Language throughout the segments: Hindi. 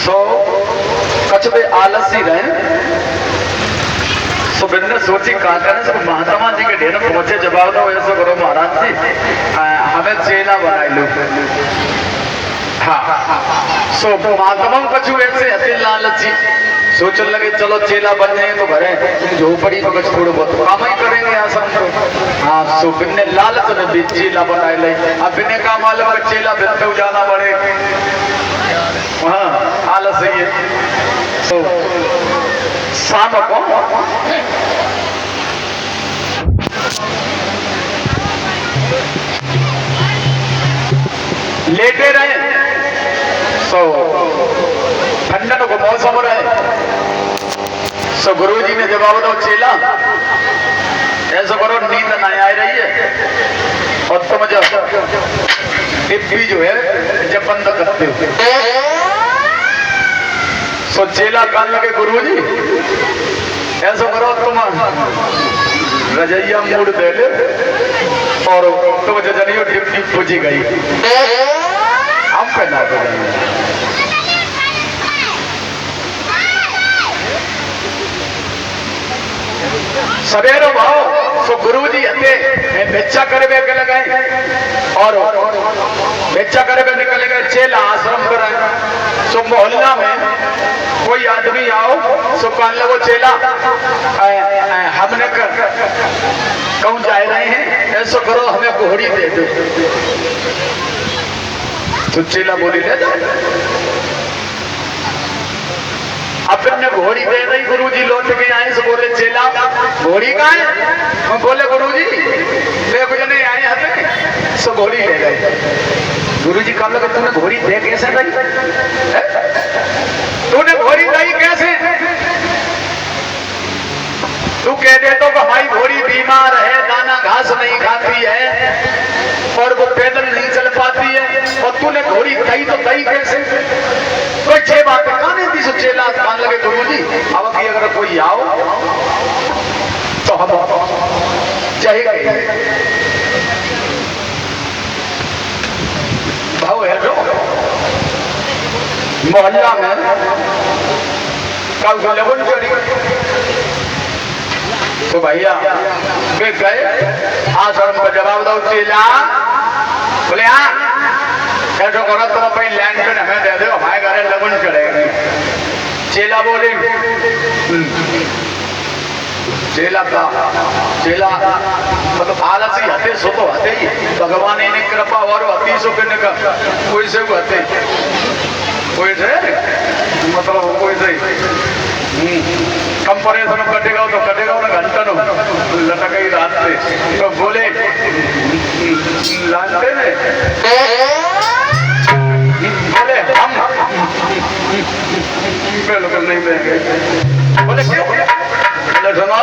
सो कछुए आलसी रहे। सो बिन्ने सोची कहा करें। सब महात्मा जी के ढेर पहुंचे जवाब दो ऐसा करो महाराज जी हमें चेला बनाए लो। हाँ सो महात्मा कछुए से हते लालची सोचने लगे चलो चेला बन जाए तो घरे झोपड़ी तो कुछ थोड़ा बहुत काम ही करेंगे आसान तो। हाँ सो बिन्ने लालच में भी चेला बनाए ले। अब बिन्ने का मालूम है चेला बिन्ने जाना पड़े। हाँ आलस ही है। सो शाम को लेटे रहे। सो ठंडन को मौसम रहे। सो गुरुजी ने जवाब दो चेला ऐसा करो नींद ना आ रही है और तुम जब टिप्पी जो है जब बंद करते हो। सो चेला कहने लगे गुरुजी ऐसा करो तुम रजैया मूड दे ले और तुम जजनियो टिप्पी पूजी गई हम कहना सवेरो भाव सो गुरुजी अते भिक्षा करे के लगे और भिक्षा करे निकल गए। चेला आश्रम पर सो मोहल्ला में कोई आदमी आओ सो कहने लगो चेला हमने कहूं जा रहे हैं ऐसा करो हमें घोड़ी दे दो। तो चेला बोली ले अब ने घोड़ी दे रही। गुरुजी लौट के आए सो बोले चेला घोड़ी कहाँ है। बोले गुरुजी ले कुछ नहीं आए हमें सो घोड़ी ले गए। गुरुजी कहा लगे तूने घोड़ी दे कैसे रही तूने घोड़ी लाई कैसे। तू कह दे तो हमारी घोड़ी बीमार है दाना घास नहीं खाती है और वो पैदल नहीं चल पाती है और तूने घोड़ी दई तो दई कैसे। कोई छह बात कहने थी। सो चेला मान लगे गुरुजी अब की अगर कोई आओ तो हम चाहे भाव है जो मोहल्ला में कल लगन चढ़ी तो भैया वे गए आश्रम का जवाब दो चेला बोले हाँ ऐसा करो तुम अपनी लैंड पे हमें दे दो हमारे घर लगन चढ़ेगा। चेला बोले चेला का चेला मतलब आलसी हते सो तो हते ही भगवान ने कृपा और हती सो के का कोई से हते कोई से मतलब कोई से कंपरेशन कटेगा तो कटेगा ना घंटा नो लटक ही रात से तो बोले लाते ने बोले हम बिल्कुल नहीं देंगे। बोले क्यों बोले सुनो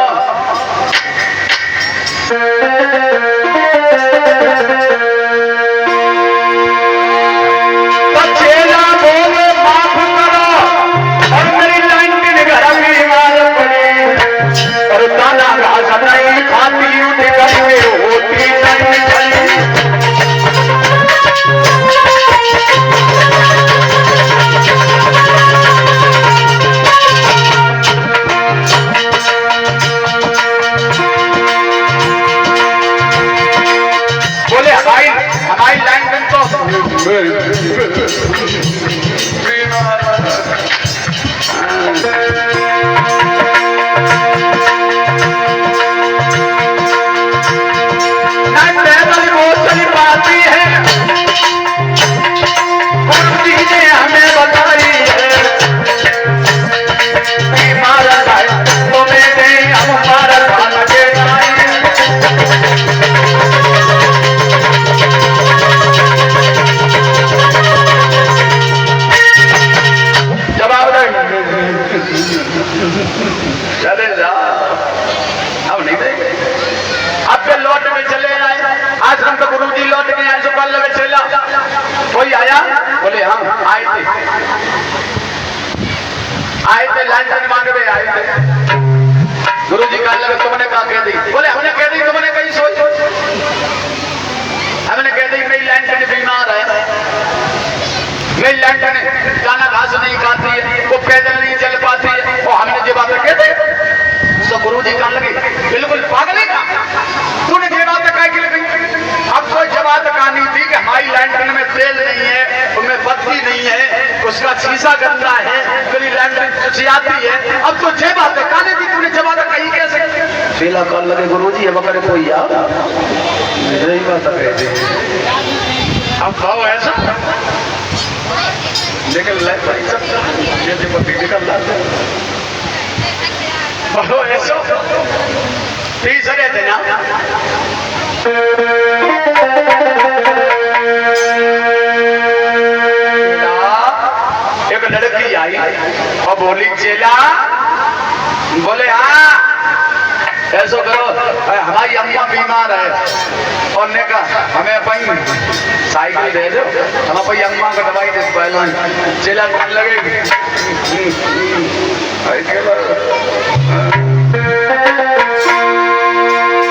कोई आया बोले हाँ आए थे लाइन मांगे भाई आए थे। गुरु जी कहने लगे तुमने कहा कह दी। बोले हमने कह दी तुमने कहीं सोच हमने कह दी मेरी लाइन बीमार है मेरी लाइन दाना घास नहीं खाती पैदल नहीं चल पाती है। और हमने ये बात कहते तो गुरुजी कहने लगे बिल्कुल पागल है ना तूने ये बात कहा कि अब कोई जवाब कहानी थी कि हमारी लैंड्रिन में तेल नहीं है, उनमें बत्ती नहीं है, उसका शीशा गंदा है, मेरी लैंड्रिन चुचियाती है। अब तो ये बात कहानी थी तूने जवाब कही कैसे? चेला कहने लगे गुरुजी अब अगर कोई यार यही बात कहते अब भाव ऐसा लेकिन निकल ऐसा तीसरे दिन एक लड़की आई और बोली चेला बोले हाँ ऐसा करो हमारी अम्मा बीमार है और ने कहा हमें अपनी साइकिल दे दो हम अपनी अम्मा को दवाई दे पहले चेला कौन लगेगी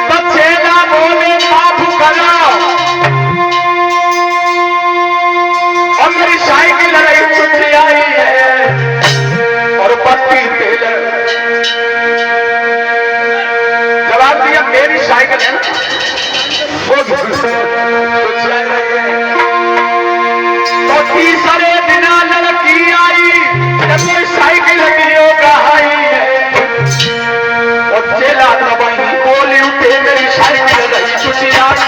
तो चेला बोले माफ करो और मेरी साइकिल लड़ाई आई है और पत्ती तेल जवाब दिया मेरी साइकिल है ना वो तो तीसरे दिन लड़की आई जब साइकिल कहाई है और चेला दवाई बोली उठे मेरी साइकिल रही चुचियाई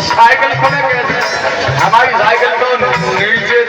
साइकिल को हमारी साइकिल तो नीचे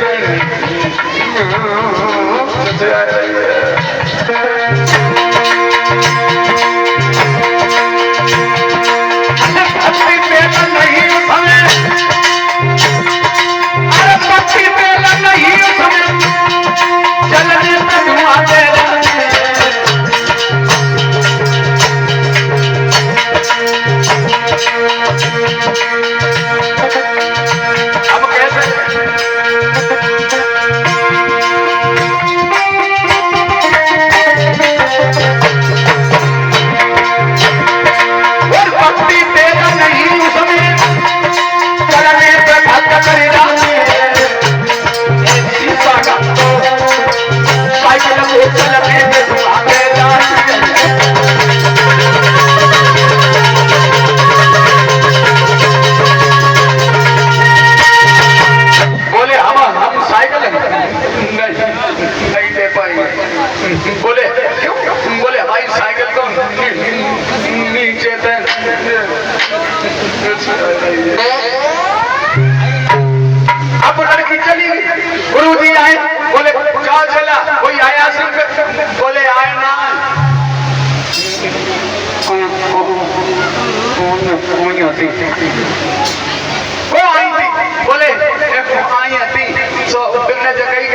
बोले क्यों? बोले हमारी साइकिल तो नीचे अब लड़की चली गुरुजी आए बोले क्या चला कोई आया सिर्फ बोले आए ना वो आई थी बोले आई थी तो तुमने जो कही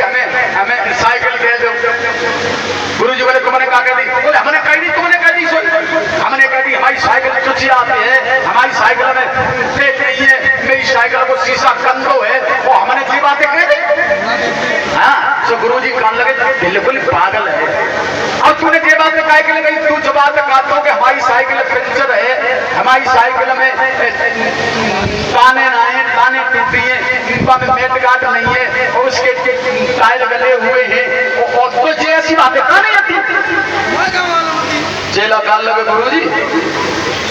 हमें साइकिल दे दो गुरु जी बोले तुमने क्या कह दी? बोले हमने कह दी तुमने कह दी हमने कह दी हमारी साइकिल चुची आती है हमारी साइकिल में तेल नहीं है मेरी साइकिल को शीशा कंदो है वो हमने जी बातें कह दी। हाँ तो गुरु जी कहने लगे बिल्कुल पागल है अब तूने ये बात कह के लगी तू जो बात कहता हो कि हमारी साइकिल पंचर है हमारी साइकिल में ताने ना है ताने टूटी है इनका में मेट गाट नहीं है और उसके टायर गले हुए हैं और तो ये ऐसी बातें कहने आती चेला कहने लगे गुरु जी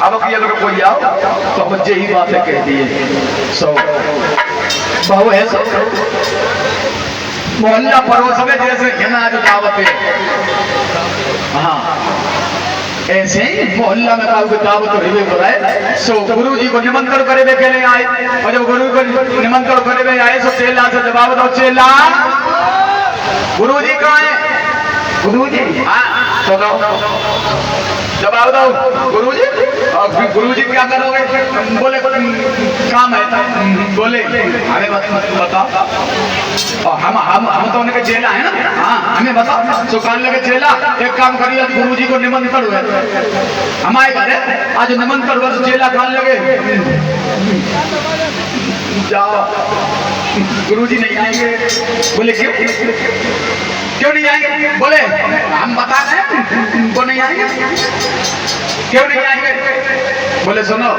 अब अगर कोई आओ तो मुझे ही बातें कह दिए सो बहु है सो मोहल्ला पड़ोस में जैसे घना जो दावत है हाँ ऐसे ही मोहल्ला में काऊ दावत हो रही है सो गुरु जी को निमंत्रण करे के लिए आए और जब गुरु को निमंत्रण करे आए सो चेला से जवाब दो चेला गुरु जी कहाँ है गुरु जी हाँ तो जवाब दो गुरु जी और गुरु जी क्या करोगे? बोले काम है बोले हमें बताओ और हम तो उनके चेला है ना हाँ हमें बताओ तो कहने लगे चेला एक काम करिए आज गुरु जी को निमंत्रण हुए हमारे घर है आज निमंत्रण वर्ष चेला कहने लगे जाओ गुरु जी नहीं आएंगे। बोले क्यों नहीं आएंगे? बोले हम बता रहे वो नहीं आएंगे? क्यों नहीं आएंगे? बोले सुनो,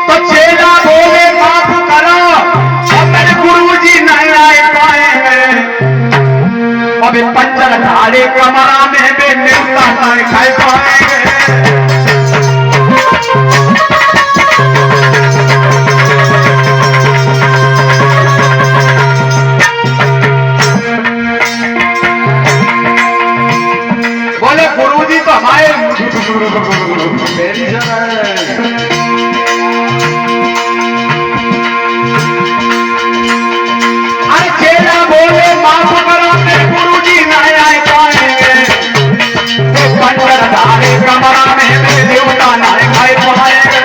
तो चेला बोले माफ करो, अब मेरे गुरुजी नहीं आए पाएंगे। अभी पंचर ढाले कमरा में भी न्यूता नहीं खाए पाएंगे। बोले गुरुजी तो हमारे अरे चेला बोले माफ करो, मेरे गुरुजी नहीं आए पाएंगे। तो पंचर ढाले कमरा में भी न्यूता नहीं खाए पाएंगे।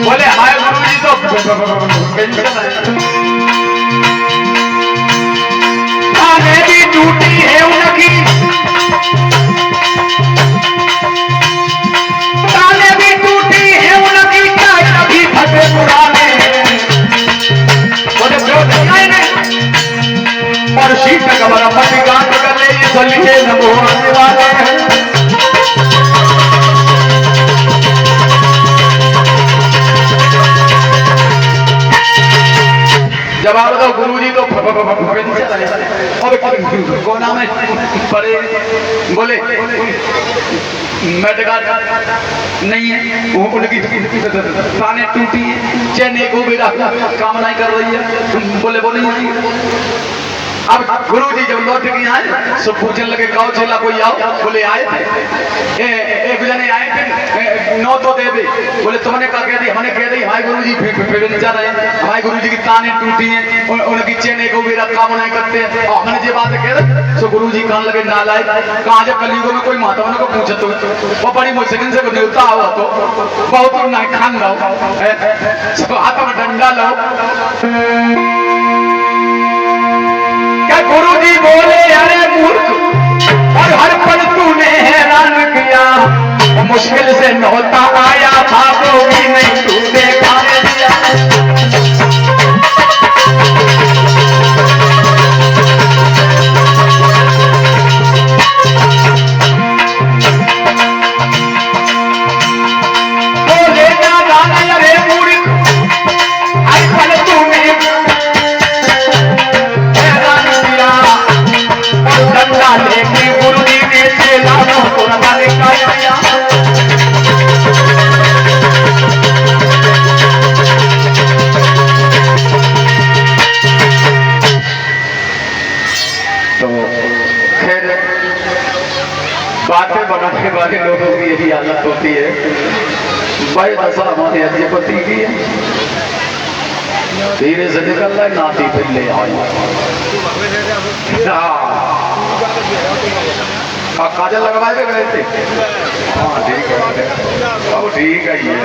बोले हाय गुरुजी तो थाने भी टूटी है उनकी, ताने भी टूटी है उनकी, क्या कभी फटे पुराने। बोले क्यों नहीं आएंगे? और शीत कमरा पति गांठ कर ले, ये सलीके नमो आने वाले हैं। जवाब दो गुरुजी तो कोना में पड़े। बोले मेडगार्ड नहीं है, वो उनकी ताने टूटी है, चैन एक हो गया, काम नहीं कर रही है। बोले बोले अब गुरुजी जब लौट के आए तो पूछने लगे गाँव चला कोई आओ। बोले आए थे, एक जने आए थे, 9 तो दे दे। बोले तुमने क्या कह दी? हमने कह दी हमारे गुरुजी फिर जा रहे हैं, हमारे गुरुजी की ताने टूटी हैं, उनकी चेन एक भी काम नहीं करते हैं। और हमने जो बात कह रहे तो गुरुजी कान लगे ना लाए, कहा जब कलयुग में कोई माता को पूछे तो वो बड़ी मुश्किल से न्यूता हुआ तो बहुत नहीं खान लो, हाथ में डंडा लो। गुरुजी बोले अरे मूर्ख, और हर पल तूने हैरान किया, मुश्किल से नौता आया था तो भी नहीं तूने खाने दिया। बोले ना गाना अरे मूर्ख, हर पल तूने डंडा लेके गुरुजी ने चेला को निकाया। तो खैर बातें बनाने वाले लोगों की यही हालत होती है। भाई दशा हमारे अध्यपति की है, धीरे से निकल रहा है, नाती फिर ले आओ। काजल लगवाए थे गए थे? हाँ ठीक है, अब ठीक है ये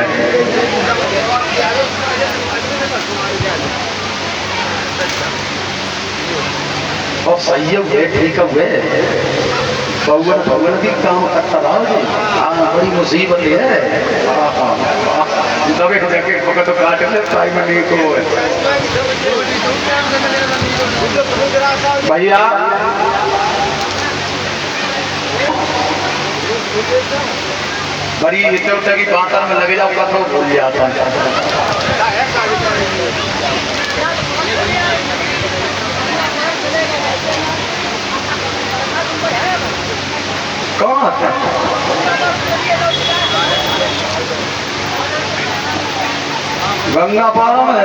अब सही हुए, ठीक हुए। पवन पवन की काम करता रहा, बड़ी मुसीबत है। दबे को जाके पकड़ तो काट ले टाइम नहीं को भैया। बड़ी इतना की बात में लगे जाओ का तो भूल जाता कौन आता गंगा पार में